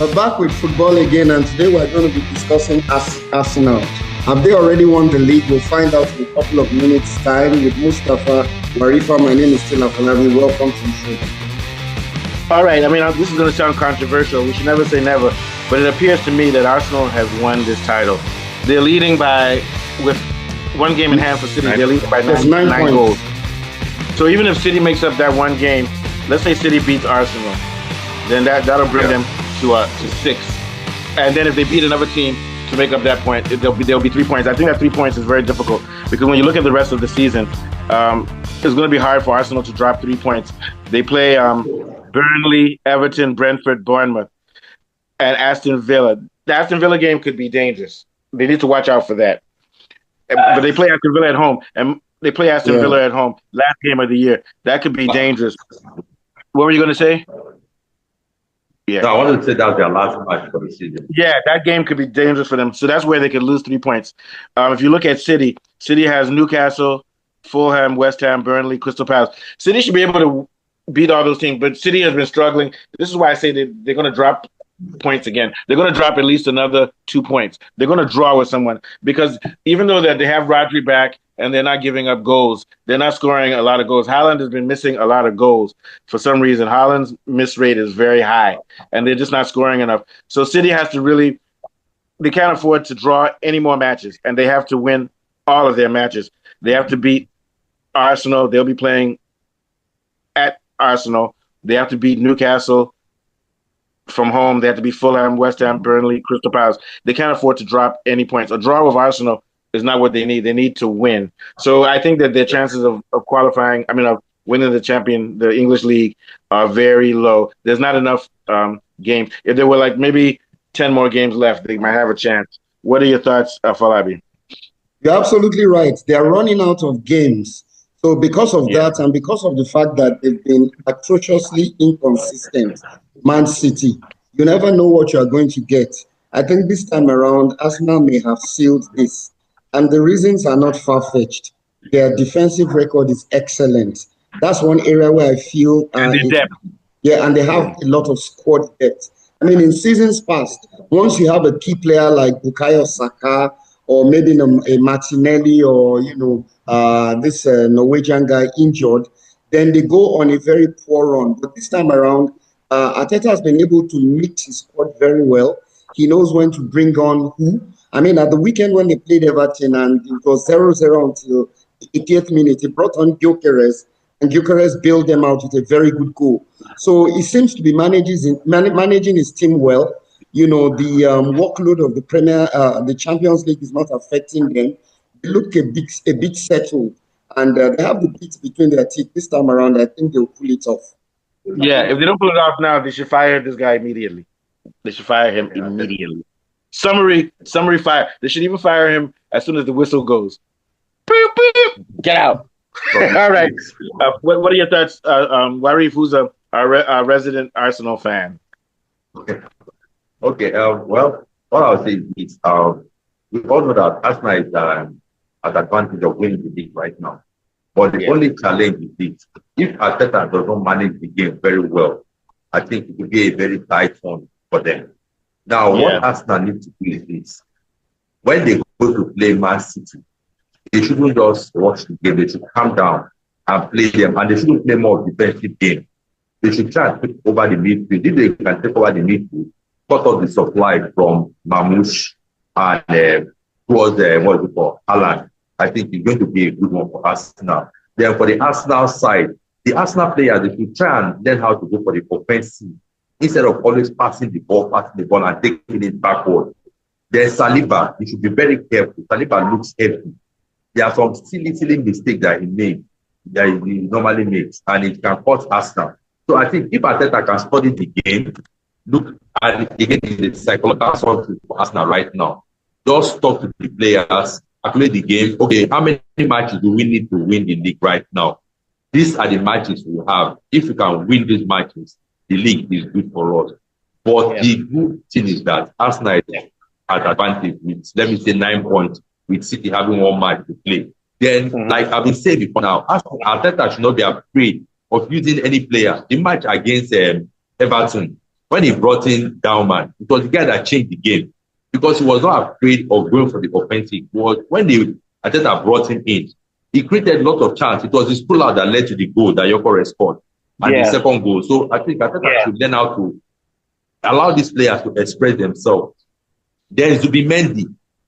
We're back with football again, and today we're going to be discussing Arsenal. Have they already won the league? We'll find out in a couple of minutes' time with Mustafa Warifa. My name is Stella Falabi. Welcome to the show. All right. I mean, this is going to sound controversial. We should never say never, but it appears to me that Arsenal has won this title. They're leading with one game in hand for City. They're leading by nine goals. So even if City makes up that one game, let's say City beats Arsenal, then that'll bring them to 6. And then if they beat another team to make up that point, there'll be 3 points. I think that 3 points is very difficult because when you look at the rest of the season, it's going to be hard for Arsenal to drop 3 points. They play Burnley, Everton, Brentford, Bournemouth, and Aston Villa. The Aston Villa game could be dangerous. They need to watch out for that. But they play Aston Villa at home, and they play Aston Villa at home. Last game of the year. That could be dangerous. What were you going to say? Yeah. No, I wanted to say that was their last match for the season. Yeah, that game could be dangerous for them. So that's where they could lose 3 points. If you look at City has Newcastle, Fulham, West Ham, Burnley, Crystal Palace. City should be able to beat all those teams, but City has been struggling. This is why I say they're going to drop points again. They're going to drop at least another 2 points. They're going to draw with someone because even though that they have Rodri back and they're not giving up goals, they're not scoring a lot of goals. Haaland has been missing a lot of goals. For some reason, Haaland's miss rate is very high, and they're just not scoring enough. So City has to they can't afford to draw any more matches, and they have to win all of their matches. They have to beat Arsenal. They'll be playing at Arsenal. They have to beat Newcastle from home. They have to beat Fulham, West Ham, Burnley, Crystal Palace. They can't afford to drop any points. A draw with Arsenal is not what they need. They need to win. So I think that their chances of qualifying, of winning the English league are very low. There's not enough games. If there were like maybe 10 more games left, they might have a chance. What are your thoughts, Falabi? You're absolutely right. They're running out of games. So because of that and because of the fact that they've been atrociously inconsistent, Man City, you never know what you're going to get. I think this time around, Arsenal may have sealed this. And the reasons are not far-fetched. Their defensive record is excellent. That's one area where I feel... and they have a lot of squad depth. In seasons past, once you have a key player like Bukayo Saka or maybe a Martinelli or, this Norwegian guy injured, then they go on a very poor run. But this time around, Arteta has been able to mix his squad very well. He knows when to bring on who. At the weekend when they played Everton and it was 0-0 until the 80th minute, he brought on Gyökeres, and Gyökeres bailed them out with a very good goal. So he seems to be managing his team well. The workload of the Champions League is not affecting them. They look a bit settled, and they have the beats between their teeth. This time around, I think they'll pull it off. Yeah, if they don't pull it off now, they should fire this guy immediately. They should fire him immediately. Summary fire. They should even fire him as soon as the whistle goes. Boop, boop. Get out. All right. What are your thoughts, Warif, who's a resident Arsenal fan? Okay. Well, what I'll say is we all know that Arsenal is at advantage of winning the league right now. But the only challenge is this. If Arteta does not manage the game very well, I think it will be a very tight one for them. Now, what Arsenal needs to do is this. When they go to play Man City, they shouldn't just watch the game. They should calm down and play them. And they shouldn't play more defensive game. They should try and take over the midfield. If they can take over the midfield, cut off the supply from Mamouche and towards Haaland, I think it's going to be a good one for Arsenal. Then for the Arsenal side, the Arsenal players, they should try and learn how to go for the offensive instead of always passing the ball and taking it backward. There's Saliba. You should be very careful. Saliba looks heavy. There are some silly mistakes that he normally makes, and it can cost Arsenal. So I think if Arteta can study the game, look at it again in the psychological something for Arsenal right now. Just talk to the players, calculate the game. Okay, how many matches do we need to win the league right now? These are the matches we have. If we can win these matches, the league is good for us. But the good thing is that Arsenal is at advantage with, let me say, 9 points, with City having one match to play. Then, like I've been saying before now, Arteta should not be afraid of using any player. The match against Everton, when he brought in Dauman, it was the guy that changed the game because he was not afraid of going for the offensive. When Arteta brought him in, he created a lot of chance. It was his pullout that led to the goal that Gyökeres scored and the second goal. So I think Arteta should learn how to allow these players to express themselves. Then Zubimendi,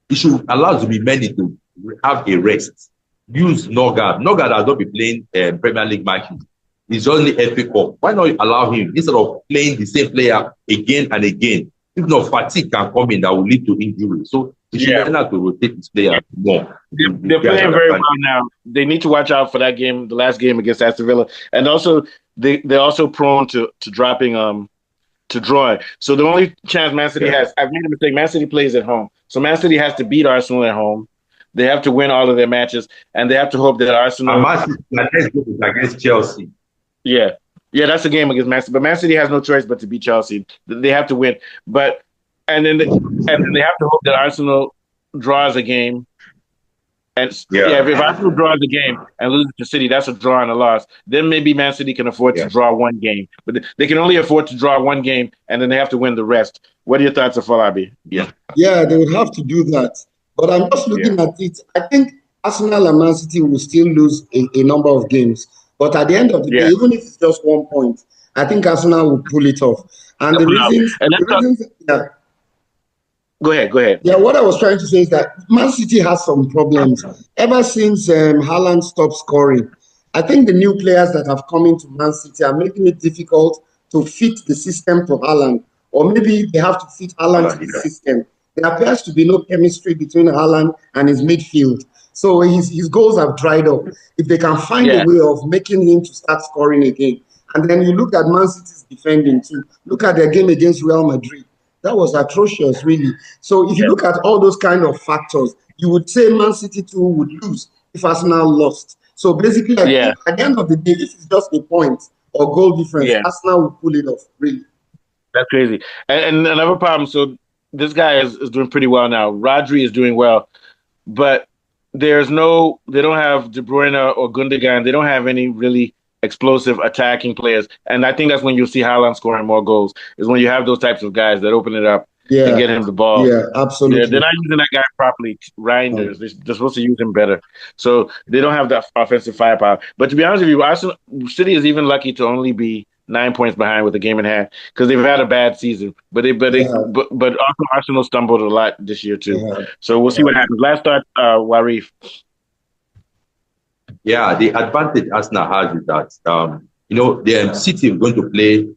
he should allow Zubimendi to have a rest. Use Norgard. Norgard has not been playing Premier League matches. He's only FA Cup. Why not allow him instead of playing the same player again and again? If not, fatigue can come in that will lead to injury. So he should learn how to rotate his players more. They're playing very well now. They need to watch out for that game, the last game against Aston Villa, and also they're also prone to dropping to drawing. So the only chance Man City has, I've made a mistake. Man City plays at home, so Man City has to beat Arsenal at home. They have to win all of their matches, and they have to hope that Arsenal. And Man City is against Chelsea. Yeah, that's a game against Man City. But Man City has no choice but to beat Chelsea. They have to win. And then they have to hope that Arsenal draws a game. And if Arsenal draws the game and loses to City, that's a draw and a loss. Then maybe Man City can afford to draw one game. But they can only afford to draw one game, and then they have to win the rest. What are your thoughts, Afolabi? Yeah, they would have to do that. But I'm just looking at it. I think Arsenal and Man City will still lose a number of games. But at the end of the day, even if it's just 1 point, I think Arsenal will pull it off. And the reasons Go ahead. Yeah, what I was trying to say is that Man City has some problems. Ever since Haaland stopped scoring, I think the new players that have come into Man City are making it difficult to fit the system to Haaland. Or maybe they have to fit Haaland to the system. There appears to be no chemistry between Haaland and his midfield. So his goals have dried up. If they can find a way of making him to start scoring again. And then you look at Man City's defending too. Look at their game against Real Madrid. That was atrocious, really. So if you look at all those kind of factors, you would say Man City too would lose if Arsenal lost. So basically, I think at the end of the day, if it's just a point or goal difference, Arsenal will pull it off, really. That's crazy. And another problem, so this guy is doing pretty well now. Rodri is doing well, but they don't have De Bruyne or Gundogan. They don't have any really explosive attacking players. And I think that's when you'll see Haaland scoring more goals, is when you have those types of guys that open it up and get him the ball. Yeah, absolutely. They're not using that guy properly. Reinders, they're supposed to use him better. So they don't have that offensive firepower. But to be honest with you, Arsenal, City is even lucky to only be 9 points behind with a game in hand because they've had a bad season. But also Arsenal stumbled a lot this year too. Yeah. So we'll see what happens. Last thought, Warif. Yeah, the advantage Arsenal has is that the City is going to play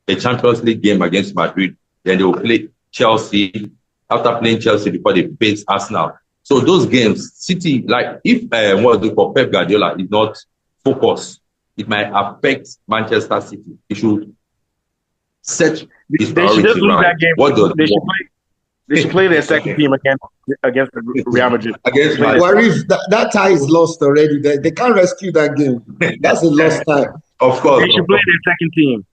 a Champions League game against Madrid. Then they will play Chelsea after playing Chelsea before they face Arsenal. So those games, City, like if for Pep Guardiola is not focused, it might affect Manchester City. He should set his priorities right. They should play their second team against Real Madrid. Warif, that tie is lost already. They can't rescue that game. That's a lost tie. Of course. They should play their second team.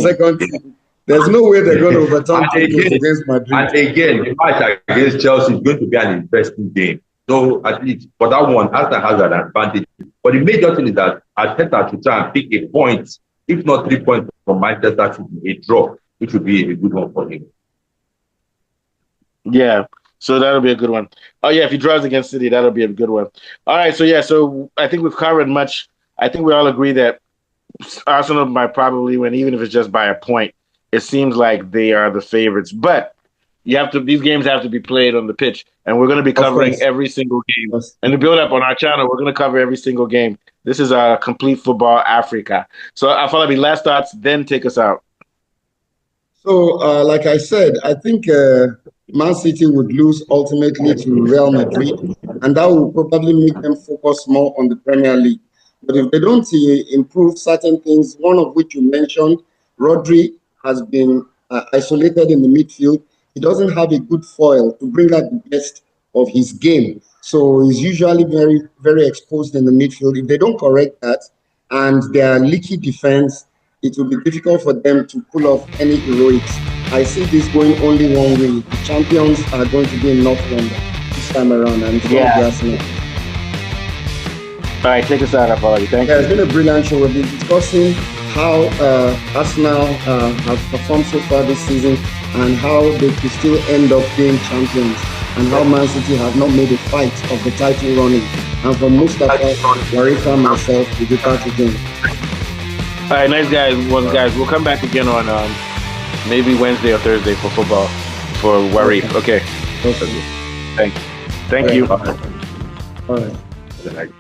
Second team. There's no way they're going to overturn against Madrid. And again, the match against Chelsea is going to be an interesting game. So at least for that one, Arsenal has an advantage. But the major thing is that Arteta should try and pick a point, if not 3 points from Manchester City, a draw, which would be a good one for him. Yeah, so that'll be a good one. Oh, yeah, if he draws against City, that'll be a good one. All right, so I think we've covered much. I think we all agree that Arsenal might probably win, even if it's just by a point. It seems like they are the favorites. But these games have to be played on the pitch, and we're going to be covering every single game. And to build up on our channel, we're going to cover every single game. This is Complete Football Africa. So, Afolabi, last thoughts, then take us out. So, like I said, I think Man City would lose ultimately to Real Madrid, and that will probably make them focus more on the Premier League. But if they don't improve certain things, one of which you mentioned, Rodri has been isolated in the midfield. He doesn't have a good foil to bring out the best of his game. So he's usually very, very exposed in the midfield. If they don't correct that and their leaky defense, it will be difficult for them to pull off any heroics. I see this going only one way. The champions are going to be in North London this time around, and it's going to be Arsenal. All right, take us out, Afolabi. Thank you. It's been a brilliant show. We've been discussing how Arsenal have performed so far this season and how they could still end up being champions, and how Man City have not made a fight of the title running. And from Mustafa, Warifa, myself, we'll be back again. All right, nice guys. Well, guys, we'll come back again on maybe Wednesday or Thursday for football for Warif. Okay. Okay. Thank you. All right.